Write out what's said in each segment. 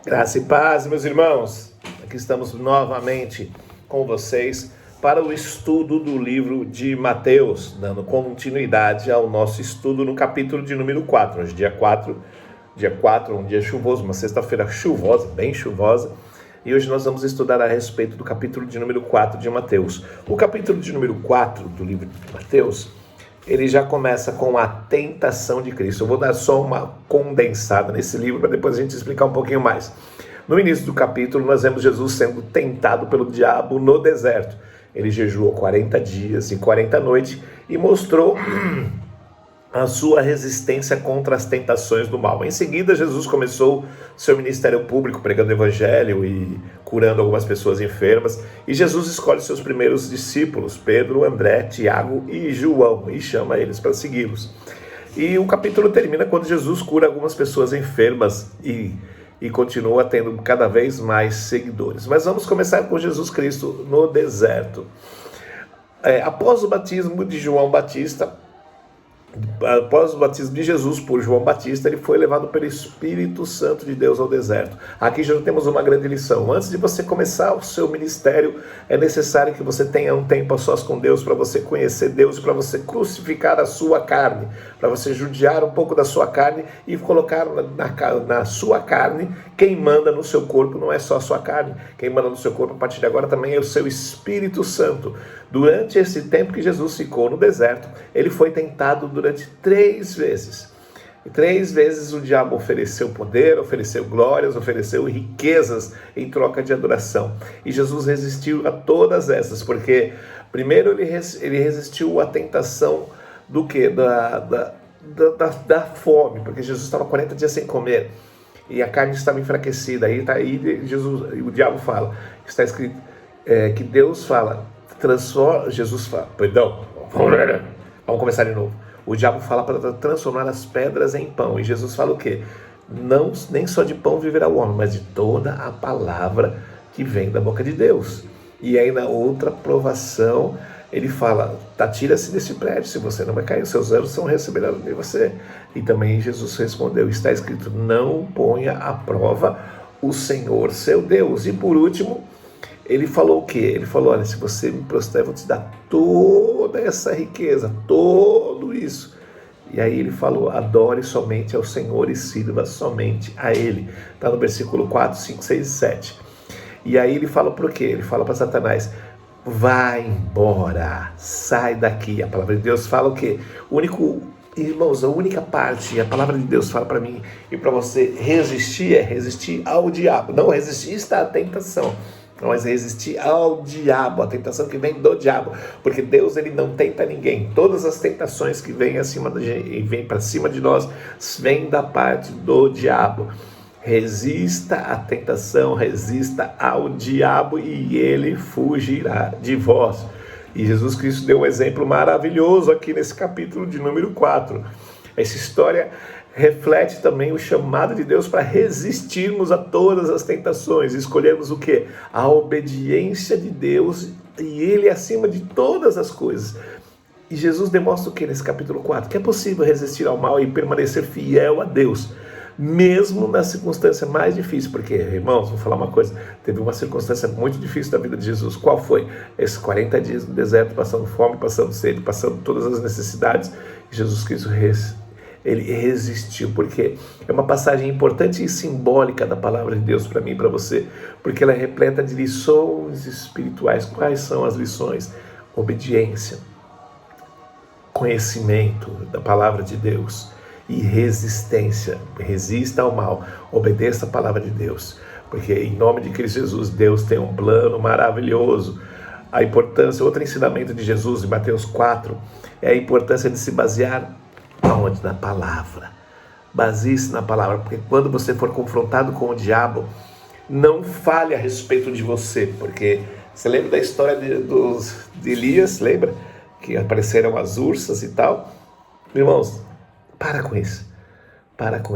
Graça e paz, meus irmãos. Aqui estamos novamente com vocês para o estudo do livro de Mateus, dando continuidade ao nosso estudo no capítulo de número 4. Hoje, dia 4, um dia chuvoso, uma sexta-feira chuvosa, bem chuvosa. E hoje nós vamos estudar a respeito do capítulo de número 4 de Mateus. O capítulo de número 4 do livro de Mateus, ele já começa com a tentação de Cristo. Eu vou dar só uma condensada nesse livro para depois a gente explicar um pouquinho mais. No início do capítulo, nós vemos Jesus sendo tentado pelo diabo no deserto. Ele jejuou 40 dias e 40 noites e mostrou a sua resistência contra as tentações do mal. Em seguida, Jesus começou seu ministério público, pregando o evangelho e curando algumas pessoas enfermas. E Jesus escolhe seus primeiros discípulos, Pedro, André, Tiago e João, e chama eles para segui-los. E o capítulo termina quando Jesus cura algumas pessoas enfermas e continua tendo cada vez mais seguidores. Mas vamos começar com Jesus Cristo no deserto. Após o batismo de João Batista, após o batismo de Jesus por João Batista, ele foi levado pelo Espírito Santo de Deus ao deserto. Aqui já temos uma grande lição. Antes de você começar o seu ministério, é necessário que você tenha um tempo a sós com Deus, para você conhecer Deus, para você crucificar a sua carne, para você judiar um pouco da sua carne e colocar na sua carne. Quem manda no seu corpo não é só a sua carne, quem manda no seu corpo a partir de agora também é o seu Espírito Santo. Durante esse tempo que Jesus ficou no deserto, ele foi tentado durante 3 vezes. E 3 vezes o diabo ofereceu poder, ofereceu glórias, ofereceu riquezas em troca de adoração. E Jesus resistiu a todas essas, porque primeiro ele resistiu à tentação do quê? Da fome, porque Jesus estava 40 dias sem comer e a carne estava enfraquecida. Aí o diabo fala, está escrito que Deus fala, Jesus fala, vamos começar de novo. O diabo fala para transformar as pedras em pão. E Jesus fala o quê? Não, nem só de pão viverá o homem, mas de toda a palavra que vem da boca de Deus. E aí na outra provação, ele fala, tira-se desse prédio, se você não vai cair, os seus anos são receberão de você. E também Jesus respondeu, está escrito, não ponha à prova o Senhor seu Deus. E por último, ele falou o quê? Ele falou, olha, se você me prostrar, eu vou te dar toda essa riqueza, tudo isso. E aí ele falou, adore somente ao Senhor e sirva somente a Ele. Está no versículo 4, 5, 6 e 7. E aí ele fala por quê? Ele fala para Satanás, vai embora, sai daqui. A palavra de Deus fala o quê? Irmãos, a única parte, a palavra de Deus fala para mim e para você resistir é resistir ao diabo. Não resistir está à tentação, mas resistir ao diabo, a tentação que vem do diabo, porque Deus ele não tenta ninguém. Todas as tentações que vêm vêm para cima de nós, vêm da parte do diabo. Resista à tentação, resista ao diabo e ele fugirá de vós. E Jesus Cristo deu um exemplo maravilhoso aqui nesse capítulo de número 4. Essa história reflete também o chamado de Deus para resistirmos a todas as tentações, escolhermos o quê? A obediência de Deus e Ele acima de todas as coisas. E Jesus demonstra o quê nesse capítulo 4? Que é possível resistir ao mal e permanecer fiel a Deus, mesmo na circunstância mais difícil. Porque, irmãos, vou falar uma coisa, teve uma circunstância muito difícil da vida de Jesus. Qual foi? Esses 40 dias no deserto, passando fome, passando sede, passando todas as necessidades. Jesus Cristo ele resistiu, porque é uma passagem importante e simbólica da palavra de Deus para mim e para você, porque ela é repleta de lições espirituais. Quais são as lições? Obediência, conhecimento da palavra de Deus e resistência. Resista ao mal, obedeça a palavra de Deus, porque em nome de Cristo Jesus, Deus tem um plano maravilhoso. A importância, outro ensinamento de Jesus em Mateus 4, é a importância de se basear aonde? Na palavra. Baseie-se na palavra, porque quando você for confrontado com o diabo, não fale a respeito de você, porque você lembra da história de Elias, lembra? Que apareceram as ursas e tal. Irmãos, para com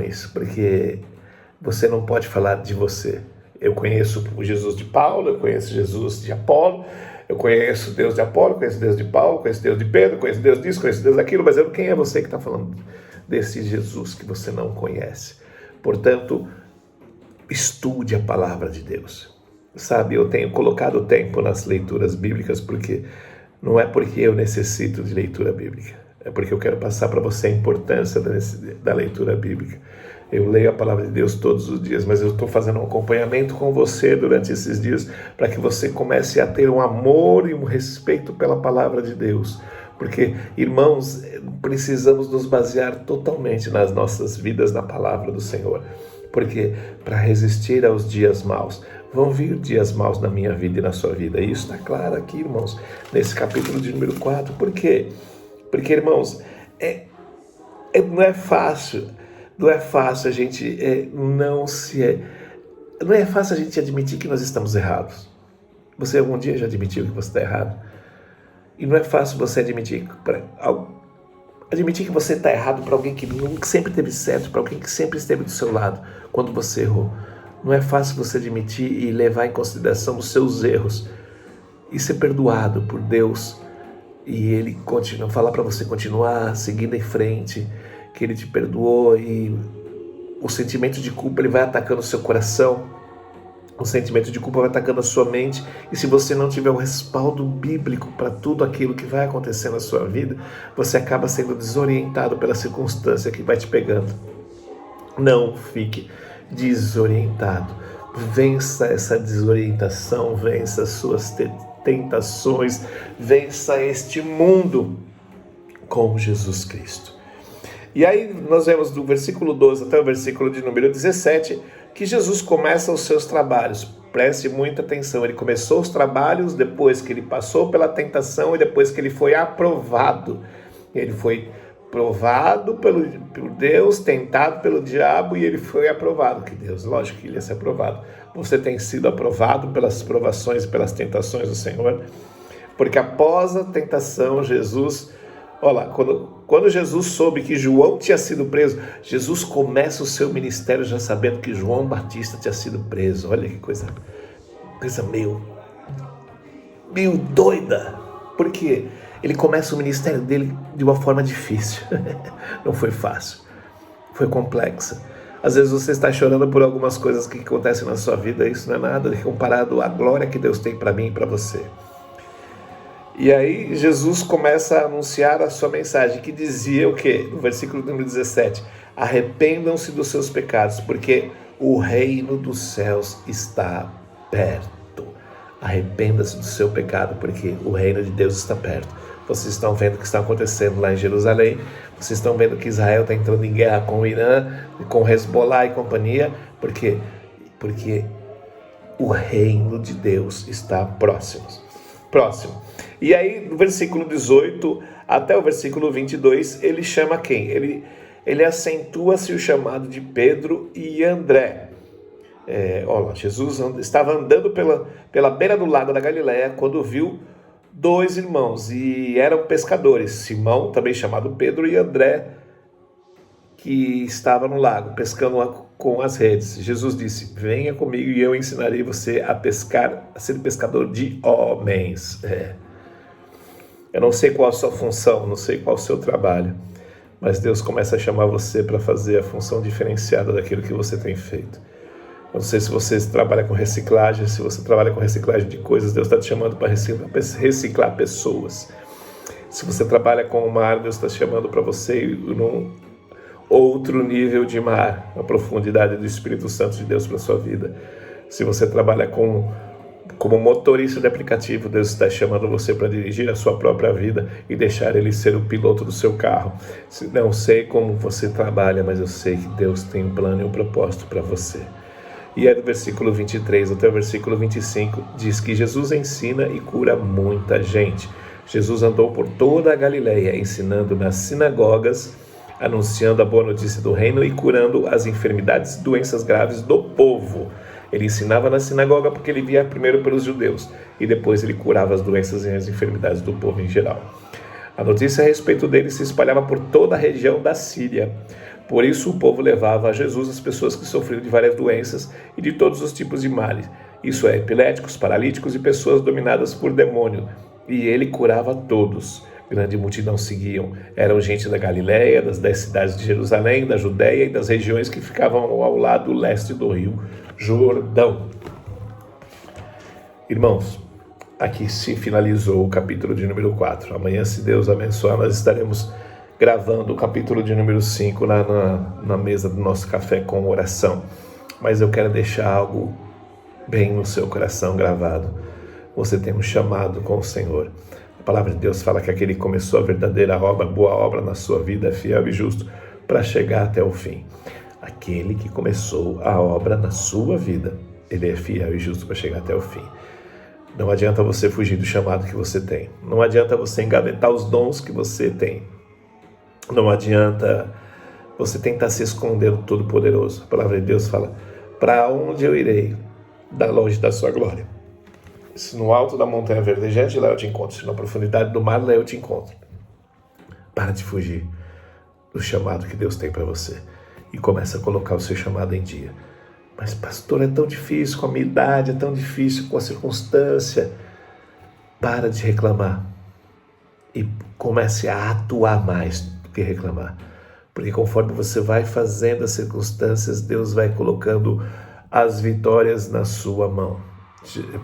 isso, porque você não pode falar de você. Eu conheço o Jesus de Paulo, eu conheço Jesus de Apolo, eu conheço Deus de Apolo, conheço Deus de Paulo, conheço Deus de Pedro, conheço Deus disso, conheço Deus daquilo, mas quem é você que está falando desse Jesus que você não conhece? Portanto, estude a palavra de Deus. Sabe, eu tenho colocado tempo nas leituras bíblicas porque não é porque eu necessito de leitura bíblica, é porque eu quero passar para você a importância da leitura bíblica. Eu leio a palavra de Deus todos os dias, mas eu estou fazendo um acompanhamento com você durante esses dias para que você comece a ter um amor e um respeito pela palavra de Deus. Porque, irmãos, precisamos nos basear totalmente nas nossas vidas na palavra do Senhor. Porque para resistir aos dias maus, vão vir dias maus na minha vida e na sua vida. E isso está claro aqui, irmãos, nesse capítulo de número 4. Por quê? Porque, irmãos, não é fácil a gente não é fácil a gente admitir que nós estamos errados. Você algum dia já admitiu que você está errado? E não é fácil você admitir que você está errado para alguém que sempre esteve certo, para alguém que sempre esteve do seu lado quando você errou. Não é fácil você admitir e levar em consideração os seus erros e ser perdoado por Deus e Ele falar para você continuar seguindo em frente, que Ele te perdoou, e o sentimento de culpa ele vai atacando o seu coração, o sentimento de culpa vai atacando a sua mente, e se você não tiver um respaldo bíblico para tudo aquilo que vai acontecer na sua vida, você acaba sendo desorientado pela circunstância que vai te pegando. Não fique desorientado, vença essa desorientação, vença as suas tentações, vença este mundo com Jesus Cristo. E aí nós vemos do versículo 12 até o versículo de número 17, que Jesus começa os seus trabalhos. Preste muita atenção, ele começou os trabalhos depois que ele passou pela tentação e depois que ele foi aprovado. Ele foi provado por Deus, tentado pelo diabo, e ele foi aprovado. Que Deus, lógico que ele ia ser aprovado. Você tem sido aprovado pelas provações e pelas tentações do Senhor? Porque após a tentação, Jesus... Olha lá, quando Jesus soube que João tinha sido preso, Jesus começa o seu ministério já sabendo que João Batista tinha sido preso. Olha que coisa meio doida. Por quê? Ele começa o ministério dele de uma forma difícil. Não foi fácil, foi complexa. Às vezes você está chorando por algumas coisas que acontecem na sua vida. Isso não é nada comparado à glória que Deus tem para mim e para você. E aí Jesus começa a anunciar a sua mensagem, que dizia o quê? No versículo número 17, arrependam-se dos seus pecados, porque o reino dos céus está perto. Arrependa-se do seu pecado, porque o reino de Deus está perto. Vocês estão vendo o que está acontecendo lá em Jerusalém, vocês estão vendo que Israel está entrando em guerra com o Irã, com Hezbollah e companhia, porque o reino de Deus está próximo. E aí, no versículo 18 até o versículo 22, ele chama quem? Ele acentua-se o chamado de Pedro e André. Olha, Jesus estava andando pela beira do lago da Galileia quando viu dois irmãos, e eram pescadores, Simão, também chamado Pedro, e André, que estava no lago, pescando com as redes. Jesus disse, venha comigo e eu ensinarei você a pescar, a ser pescador de homens. Eu não sei qual a sua função, não sei qual o seu trabalho, mas Deus começa a chamar você para fazer a função diferenciada daquilo que você tem feito. Eu não sei se você trabalha com reciclagem, se você trabalha com reciclagem de coisas, Deus está te chamando para reciclar pessoas. Se você trabalha com o mar, Deus está te chamando para você ir num outro nível de mar, a profundidade do Espírito Santo de Deus para a sua vida. Se você trabalha como motorista de aplicativo, Deus está chamando você para dirigir a sua própria vida e deixar Ele ser o piloto do seu carro. Não sei como você trabalha, mas eu sei que Deus tem um plano e um propósito para você. E do versículo 23 até o versículo 25, diz que Jesus ensina e cura muita gente. Jesus andou por toda a Galileia, ensinando nas sinagogas, anunciando a boa notícia do reino e curando as enfermidades e doenças graves do povo. Ele ensinava na sinagoga porque ele via primeiro pelos judeus e depois ele curava as doenças e as enfermidades do povo em geral. A notícia a respeito dele se espalhava por toda a região da Síria. Por isso o povo levava a Jesus as pessoas que sofriam de várias doenças e de todos os tipos de males. Isso é, epiléticos, paralíticos e pessoas dominadas por demônio. E ele curava todos. grande multidão seguiam. Eram gente da Galiléia, das cidades de Jerusalém, da Judéia e das regiões que ficavam ao lado leste do rio Jordão. Irmãos, aqui se finalizou o capítulo de número 4. Amanhã, se Deus abençoar, nós estaremos gravando o capítulo de número 5 na mesa do nosso café com oração. Mas eu quero deixar algo bem no seu coração gravado. Você tem um chamado com o Senhor. A palavra de Deus fala que aquele que começou a verdadeira obra, boa obra na sua vida, é fiel e justo para chegar até o fim. Aquele que começou a obra na sua vida, ele é fiel e justo para chegar até o fim. Não adianta você fugir do chamado que você tem. Não adianta você engavetar os dons que você tem. Não adianta você tentar se esconder do Todo-Poderoso. A palavra de Deus fala, para onde eu irei, da longe da sua glória? Se no alto da montanha verdejante, lá eu te encontro. Se na profundidade do mar, lá eu te encontro. Para de fugir do chamado que Deus tem para você. E começa a colocar o seu chamado em dia. Mas pastor, é tão difícil com a minha idade, é tão difícil com a circunstância. Para de reclamar. E comece a atuar mais do que reclamar. Porque conforme você vai fazendo as circunstâncias, Deus vai colocando as vitórias na sua mão.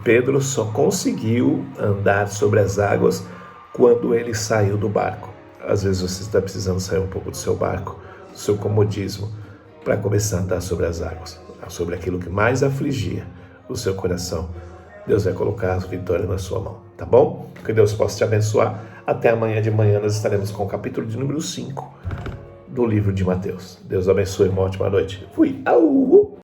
Pedro só conseguiu andar sobre as águas quando ele saiu do barco. Às vezes você está precisando sair um pouco do seu barco, do seu comodismo, para começar a andar sobre as águas, sobre aquilo que mais afligia o seu coração. Deus vai colocar as vitórias na sua mão, tá bom? Que Deus possa te abençoar. Até amanhã de manhã nós estaremos com o capítulo de número 5 do livro de Mateus. Deus abençoe, uma ótima noite. Fui! Au!